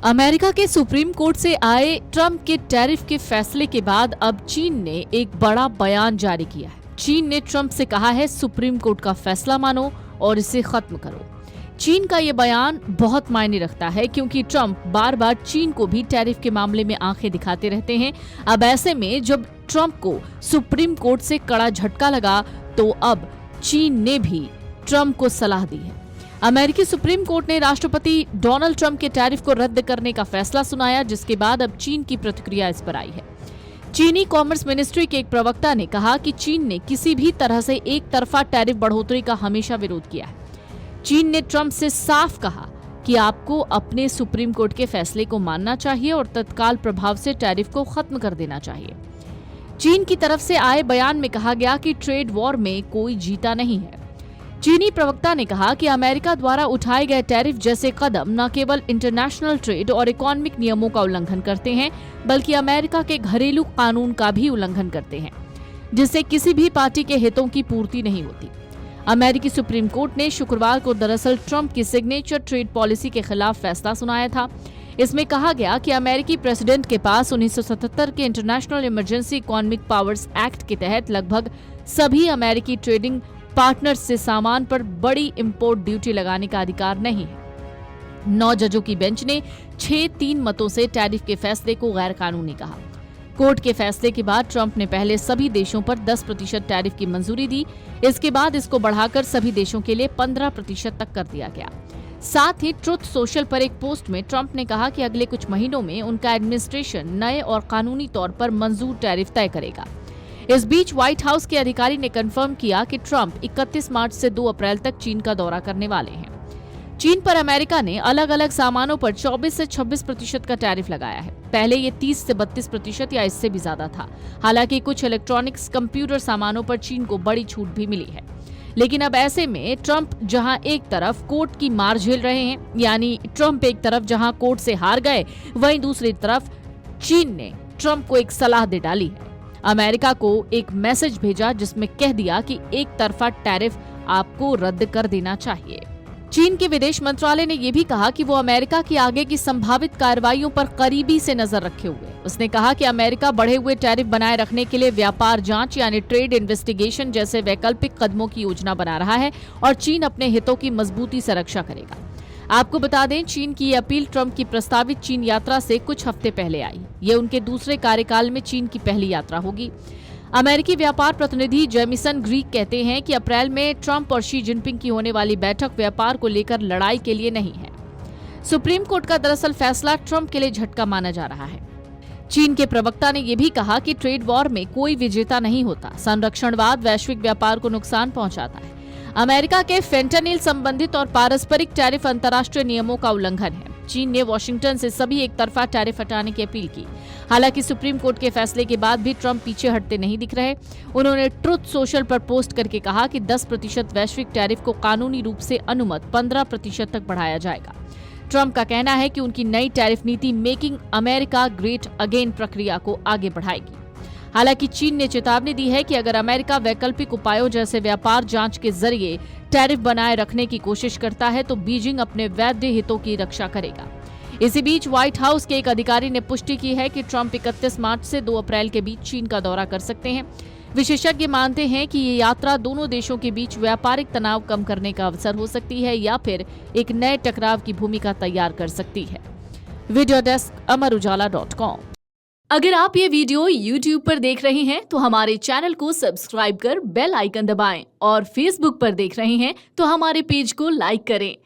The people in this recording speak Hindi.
अमेरिका के सुप्रीम कोर्ट से आए ट्रंप के टैरिफ के फैसले के बाद अब चीन ने एक बड़ा बयान जारी किया है। चीन ने ट्रंप से कहा है, सुप्रीम कोर्ट का फैसला मानो और इसे खत्म करो। चीन का ये बयान बहुत मायने रखता है क्योंकि ट्रंप बार बार चीन को भी टैरिफ के मामले में आंखें दिखाते रहते हैं। अब ऐसे में जब ट्रंप को सुप्रीम कोर्ट से कड़ा झटका लगा तो अब चीन ने भी ट्रंप को सलाह दी है। अमेरिकी सुप्रीम कोर्ट ने राष्ट्रपति डोनाल्ड ट्रंप के टैरिफ को रद्द करने का फैसला सुनाया, जिसके बाद अब चीन की प्रतिक्रिया इस पर आई है। चीनी कॉमर्स मिनिस्ट्री के एक प्रवक्ता ने कहा कि चीन ने किसी भी तरह से एक तरफा टैरिफ बढ़ोतरी का हमेशा विरोध किया है। चीन ने ट्रंप से साफ कहा कि आपको अपने सुप्रीम कोर्ट के फैसले को मानना चाहिए और तत्काल प्रभाव से टैरिफ को खत्म कर देना चाहिए। चीन की तरफ से आए बयान में कहा गया कि ट्रेड वॉर में कोई जीता नहीं है। चीनी प्रवक्ता ने कहा कि अमेरिका द्वारा उठाए गए टैरिफ जैसे कदम न केवल इंटरनेशनल ट्रेड और इकोनॉमिक नियमों का उल्लंघन करते हैं, बल्कि अमेरिका के घरेलू कानून का भी उल्लंघन करते हैं, जिससे किसी भी पार्टी के हितों की पूर्ति नहीं होती। अमेरिकी सुप्रीम कोर्ट ने शुक्रवार को दरअसल ट्रंप की सिग्नेचर ट्रेड पॉलिसी के खिलाफ फैसला सुनाया था। इसमें कहा गया कि अमेरिकी प्रेसिडेंट के पास 1977 के international emergency economic powers act के तहत लगभग सभी अमेरिकी ट्रेडिंग पार्टनर्स से सामान पर बड़ी इंपोर्ट ड्यूटी लगाने का अधिकार नहीं है। 9 जजों की बेंच ने 6-3 मतों से टैरिफ के फैसले को गैर कानूनी कहा। कोर्ट के फैसले के बाद ट्रंप ने पहले सभी देशों पर 10% टैरिफ की मंजूरी दी। इसके बाद इसको बढ़ाकर सभी देशों के लिए 15% तक कर दिया गया। साथ ही ट्रुथ सोशल पर एक पोस्ट में ट्रंप ने कहा कि अगले कुछ महीनों में उनका एडमिनिस्ट्रेशन नए और कानूनी तौर पर मंजूर टैरिफ तय करेगा। इस बीच व्हाइट हाउस के अधिकारी ने कंफर्म किया कि ट्रंप 31 मार्च से 2 अप्रैल तक चीन का दौरा करने वाले हैं। चीन पर अमेरिका ने अलग अलग सामानों पर 24 से 26% का टैरिफ लगाया है। पहले ये 30 से 32% या इससे भी ज्यादा था। हालांकि कुछ इलेक्ट्रॉनिक्स कंप्यूटर सामानों पर चीन को बड़ी छूट भी मिली है। लेकिन अब ऐसे में ट्रंप जहां एक तरफ कोर्ट की मार झेल रहे हैं, यानी ट्रंप एक तरफ जहां कोर्ट से हार गए, वहीं दूसरी तरफ चीन ने ट्रंप को एक सलाह दे डाली है। अमेरिका को एक मैसेज भेजा जिसमें कह दिया कि एक तरफा टैरिफ आपको रद्द कर देना चाहिए। चीन के विदेश मंत्रालय ने यह भी कहा कि वो अमेरिका की आगे की संभावित कार्रवाइयों पर करीबी से नजर रखे हुए। उसने कहा कि अमेरिका बढ़े हुए टैरिफ बनाए रखने के लिए व्यापार जांच यानी ट्रेड इन्वेस्टिगेशन जैसे वैकल्पिक कदमों की योजना बना रहा है और चीन अपने हितों की मजबूती से रक्षा करेगा। आपको बता दें, चीन की ये अपील ट्रंप की प्रस्तावित चीन यात्रा से कुछ हफ्ते पहले आई। ये उनके दूसरे कार्यकाल में चीन की पहली यात्रा होगी। अमेरिकी व्यापार प्रतिनिधि जेमिसन ग्रीक कहते हैं कि अप्रैल में ट्रंप और शी जिनपिंग की होने वाली बैठक व्यापार को लेकर लड़ाई के लिए नहीं है। सुप्रीम कोर्ट का दरअसल फैसला ट्रंप के लिए झटका माना जा रहा है। चीन के प्रवक्ता ने यह भी कहा कि ट्रेड वॉर में कोई विजेता नहीं होता। संरक्षणवाद वैश्विक व्यापार को नुकसान पहुंचाता है। अमेरिका के फेंटानिल संबंधित और पारस्परिक टैरिफ अंतर्राष्ट्रीय नियमों का उल्लंघन है। चीन ने वॉशिंगटन से सभी एक तरफा टैरिफ हटाने की अपील की। हालांकि सुप्रीम कोर्ट के फैसले के बाद भी ट्रंप पीछे हटते नहीं दिख रहे। उन्होंने ट्रुथ सोशल पर पोस्ट करके कहा कि 10% वैश्विक टैरिफ को कानूनी रूप से अनुमत 15% तक बढ़ाया जाएगा। ट्रंप का कहना है कि उनकी नई टैरिफ नीति मेकिंग अमेरिका ग्रेट अगेन प्रक्रिया को आगे बढ़ाएगी। हालांकि चीन ने चेतावनी दी है कि अगर अमेरिका वैकल्पिक उपायों जैसे व्यापार जांच के जरिए टैरिफ बनाए रखने की कोशिश करता है तो बीजिंग अपने वैध हितों की रक्षा करेगा। इसी बीच व्हाइट हाउस के एक अधिकारी ने पुष्टि की है कि ट्रंप 31 मार्च से 2 अप्रैल के बीच चीन का दौरा कर सकते हैं। विशेषज्ञ मानते हैं कि ये यात्रा दोनों देशों के बीच व्यापारिक तनाव कम करने का अवसर हो सकती है या फिर एक नए टकराव की भूमिका तैयार कर सकती है। Video desk Amar Ujala dot com. अगर आप ये वीडियो YouTube पर देख रहे हैं तो हमारे चैनल को सब्सक्राइब कर बेल आइकन दबाएं और Facebook पर देख रहे हैं तो हमारे पेज को लाइक करें।